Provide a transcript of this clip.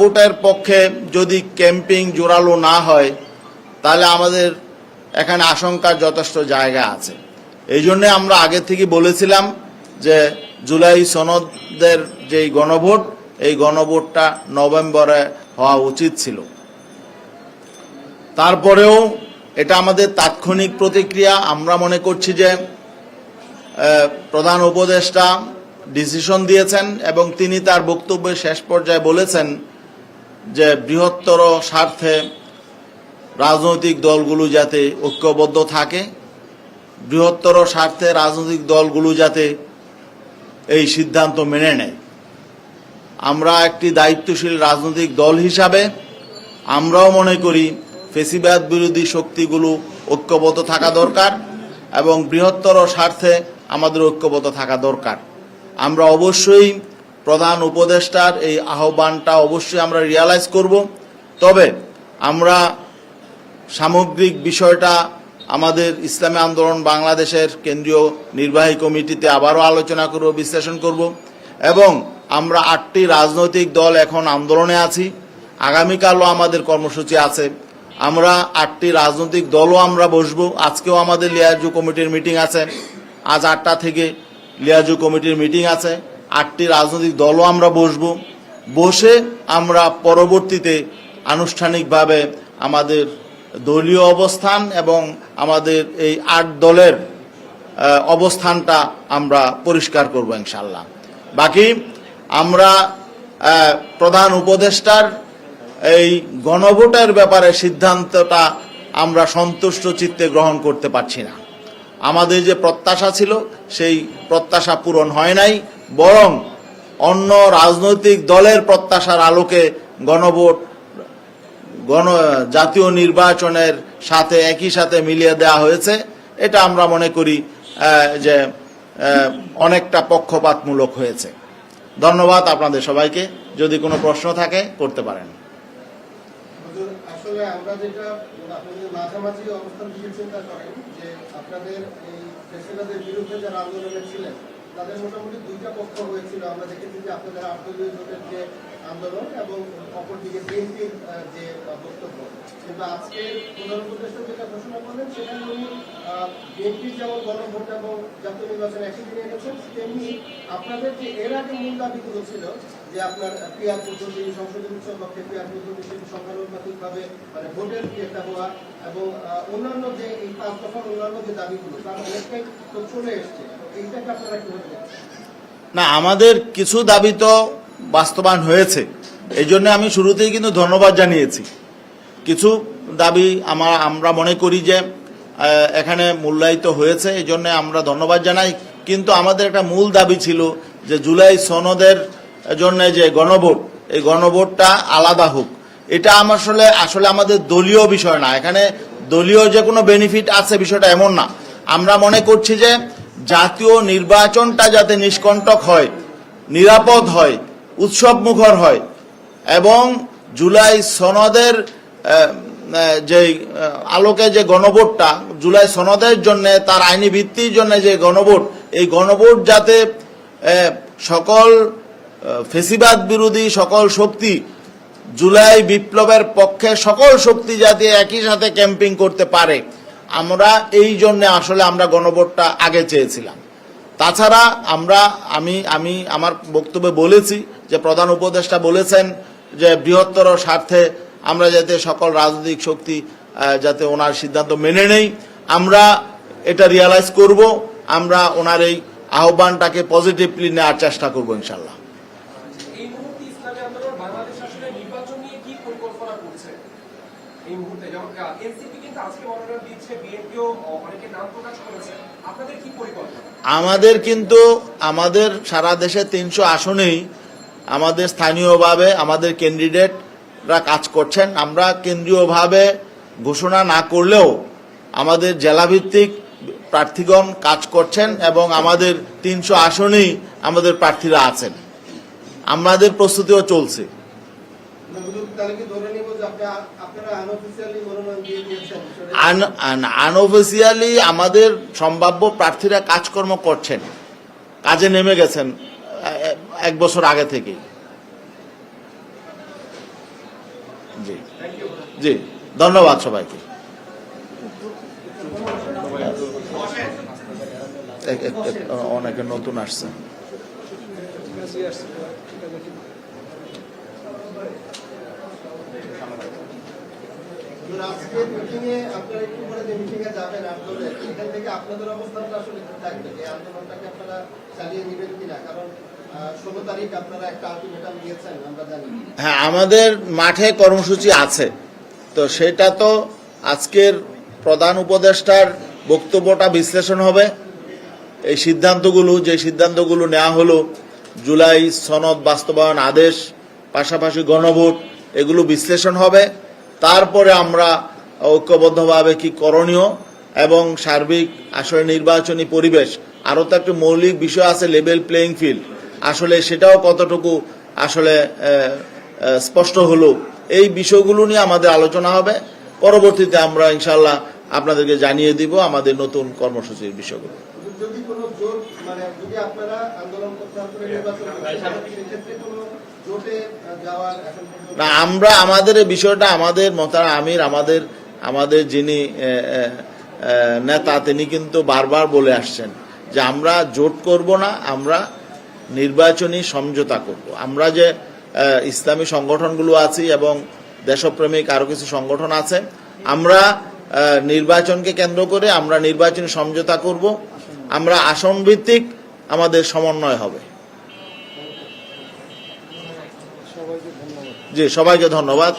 গণভোটের পক্ষে যদি ক্যাম্পিং জোরালো না হয় তাহলে আমাদের এখানে আশঙ্কার যথেষ্ট জায়গা আছে। এই জন্যে আমরা আগে থেকে বলেছিলাম যে জুলাই সনদের যেই গণভোট, এই গণভোটটা নভেম্বরে হওয়া উচিত ছিল। তারপরেও এটা আমাদের তাৎক্ষণিক প্রতিক্রিয়া। আমরা মনে করছি যে প্রধান উপদেষ্টা ডিসিশন দিয়েছেন এবং তিনি তার বক্তব্যের শেষ পর্যায়ে বলেছেন যে বৃহত্তর স্বার্থে রাজনৈতিক দলগুলো যাতে ঐক্যবদ্ধ থাকে, বৃহত্তর স্বার্থে রাজনৈতিক দলগুলো যাতে এই সিদ্ধান্ত মেনে নেয়। আমরা একটি দায়িত্বশীল রাজনৈতিক দল হিসাবে আমরাও মনে করি ফ্যাসিবাদ বিরোধী শক্তিগুলো ঐক্যবদ্ধ থাকা দরকার এবং বৃহত্তর স্বার্থে আমাদের ঐক্যবদ্ধ থাকা দরকার। আমরা অবশ্যই প্রধান উপদেষ্টার এই আহ্বানটা অবশ্যই আমরা রিয়ালাইজ করব। তবে আমরা সামগ্রিক বিষয়টা আমাদের ইসলামী আন্দোলন বাংলাদেশের কেন্দ্রীয় নির্বাহী কমিটিতে আবারও আলোচনা করব, বিশ্লেষণ করব এবং আমরা 8টি রাজনৈতিক দল এখন আন্দোলনে আছি। আগামীকালও আমাদের কর্মসূচি আছে। আমরা 8টি রাজনৈতিক দলও আমরা বসবো। আজকেও আমাদের লিয়াজু কমিটির মিটিং আছে, আজ 8টা থেকে লিয়াজু কমিটির মিটিং আছে। 8টি রাজনৈতিক দলও আমরা বসবো। বসে আমরা পরবর্তীতে আনুষ্ঠানিকভাবে আমাদের দলীয় অবস্থান এবং আমাদের এই 8 দলের অবস্থানটা আমরা পরিষ্কার করব ইনশাআল্লাহ। বাকি আমরা প্রধান উপদেষ্টার এই গণভোটের ব্যাপারে সিদ্ধান্তটা আমরা সন্তুষ্ট চিত্তে গ্রহণ করতে পারছি না। আমাদের যে প্রত্যাশা ছিল সেই প্রত্যাশা পূরণ হয় নাই, বরং অন্য রাজনৈতিক দলের প্রত্যাশার আলোকে গণভোট জাতীয় নির্বাচনের সাথে একই সাথে মিলিয়ে দেওয়া হয়েছে। এটা আমরা মনে করি যে অনেকটা পক্ষপাতমূলক হয়েছে। ধন্যবাদ আপনাদের সবাইকে। যদি কোনো প্রশ্ন থাকে করতে পারেন। আসলে আমরা যেটা আপনাদের মাঝামাঝি অবস্থান থেকে চিন্তা করেন যে আপনাদের এই ফ্যাসিবাদের বিরুদ্ধে যারা আন্দোলনে ছিলেন তাদের মোটামুটি 2টা পক্ষ হয়েছিল। আমরা দেখেছি যে আপনাদের আটদলীয় জোটের যে আন্দোলন এবং অপরদিকে বিএনপির যে বক্তব্য। কিন্তু আজকে প্রধান উপদেষ্টা যেটা ঘোষণা করলেন সেখানে উনি বিএনপির যেমন গণভোট এবং জাতীয় নির্বাচন একই দিনে এনেছেন, তেমনি আপনাদের যে এর আগে মূল দাবিগুলো ছিল যে আপনার পিয়ার পদ্ধতি, সংসদীয় উৎসব পক্ষে পিয়ার পদ্ধতি সংখ্যানুপাতিকভাবে মানে ভোটের ইয়েটা হওয়া এবং অন্যান্য যে এই 5 দফার অন্যান্য যে দাবিগুলো তার অনেকটাই তো চলে এসছে। এইটাকে আপনারা কিভাবে দেখছেন? না, আমাদের কিছু দাবি তো বাস্তবায়ন হয়েছে। এই জন্য আমি শুরুতেই কিন্তু ধন্যবাদ জানিয়েছি। কিছু দাবি আমরা মনে করি যে এখানে মূল্যায়িত হয়েছে, এই জন্য আমরা ধন্যবাদ জানাই। কিন্তু আমাদের একটা মূল দাবি ছিল যে জুলাই সনদের জন্য যে গণভোট, এই গণভোটটা আলাদা হোক। এটা আসলে আমাদের দলীয় বিষয় না, এখানে দলীয় যে কোনো বেনিফিট আছে বিষয়টা এমন না। আমরা মনে করছি যে জাতীয় নির্বাচনটা যাতে নিষ্কণ্টক হয়, নিরাপদ হয়, উৎসব মুখর হয় এবং জুলাই সনদের যে আলোকে যে গণভোটটা, জুলাই সনদের জন্য তার আইনি ভিত্তির জন্য যে গণভোট, এই গণভোট যাতে সকল ফ্যাসিবাদ বিরোধী সকল শক্তি, জুলাই বিপ্লবের পক্ষে সকল শক্তি যাতে একই সাথে ক্যাম্পিং করতে পারে, আমরা এই জন্য আসলে আমরা গণভোটটা আগে চেয়েছিলাম। তাছাড়া আমি আমার বক্তব্যে বলেছি যে প্রধান উপদেষ্টা বলেছেন যে বৃহত্তর স্বার্থে আমরা যাতে সকল রাজনৈতিক শক্তি যাতে ওনার সিদ্ধান্ত মেনে নেই, আমরা এটা রিয়ালাইজ করব। আমরা ওনার এই আহ্বানটাকে পজিটিভলি নেওয়ার চেষ্টা করব ইনশাল্লাহ। এই মুহূর্তে ইসলামী আন্দোলন বাংলাদেশ আসলে নির্বাচন নিয়ে কি পরিকল্পনা করছে এই মুহূর্তে? যেমন এনসিপি কিন্তু আজকে মনোনয়ন দিচ্ছে, বিএনপিও অনেকে নাম প্রকাশ করেছে, আপনাদের কি পরিকল্পনা? আমাদের সারা দেশে 300 আসনেই আমাদের স্থানীয়ভাবে আমাদের ক্যান্ডিডেটরা কাজ করছেন। আমরা কেন্দ্রীয়ভাবে ঘোষণা না করলেও আমাদের জেলাভিত্তিক প্রার্থীগণ কাজ করছেন এবং আমাদের 300 আসনেই আমাদের প্রার্থীরা আছেন। আমাদের প্রস্তুতিও চলছে। আনঅফিসিয়ালি আমাদের সম্ভাব্য প্রার্থীরা কাজকর্ম করছেন, কাজে নেমে গেছেন 1 বছর আগে থেকেই। জি জি, ধন্যবাদ সবাইকে। অনেকে নতুন আসছে। আজকের মিটিংয়ে আপনারা একটু পরে যে মিটিংয়ে যাবেন আন্দোলনে, এখান থেকে আপনাদের অবস্থানটা আসলে কি থাকবে? এই আন্দোলনটাকে আপনারা চালিয়ে নেবেন কিনা? কারণ 16 তারিখ আপনারা একটা আলটিমেটাম দিয়েছেন, আমরা জানি। হ্যাঁ, আমাদের মাঠে কর্মসূচি আছে, তো সেটা তো আজকের প্রধান উপদেষ্টার বক্তব্যটা বিশ্লেষণ হবে। এই সিদ্ধান্তগুলো, যে সিদ্ধান্তগুলো নেওয়া হলো, জুলাই সনদ বাস্তবায়ন আদেশ, পাশাপাশি গণভোট, এগুলো বিশ্লেষণ হবে। তারপরে আমরা ঐক্যবদ্ধভাবে কি করণীয় এবং সার্বিক আসলে নির্বাচনী পরিবেশ, আরও তো একটা মৌলিক বিষয় আছে, লেভেল প্লেইং ফিল্ড, আসলে সেটাও কতটুকু আসলে স্পষ্ট হলো, এই বিষয়গুলো নিয়ে আমাদের আলোচনা হবে। পরবর্তীতে আমরা ইনশাল্লাহ আপনাদেরকে জানিয়ে দিব আমাদের নতুন কর্মসূচির বিষয়গুলো। যদি কোনো জোট, মানে যদি আপনারা আন্দোলন করতে নির্বাচন করতে, সেক্ষেত্রে কোনো জোটে যাওয়ার এখন পর্যন্ত না, আমরা আমাদের এই বিষয়টা আমাদের মোতারা আমির, আমাদের যিনি নেতা, তিনি কিন্তু বারবার বলে আসছেন যে আমরা জোট করব না, আমরা নির্বাচনী সমঝোতা করব। আমরা যে ইসলামী সংগঠনগুলো আছি এবং দেশপ্রেমিক আরো কিছু সংগঠন আছে, আমরা নির্বাচনকে কেন্দ্র করে আমরা নির্বাচনী সমঝোতা করব। আমরা আসন ভিত্তিক আমাদের সমন্বয় হবে। জি, সবাইকে ধন্যবাদ।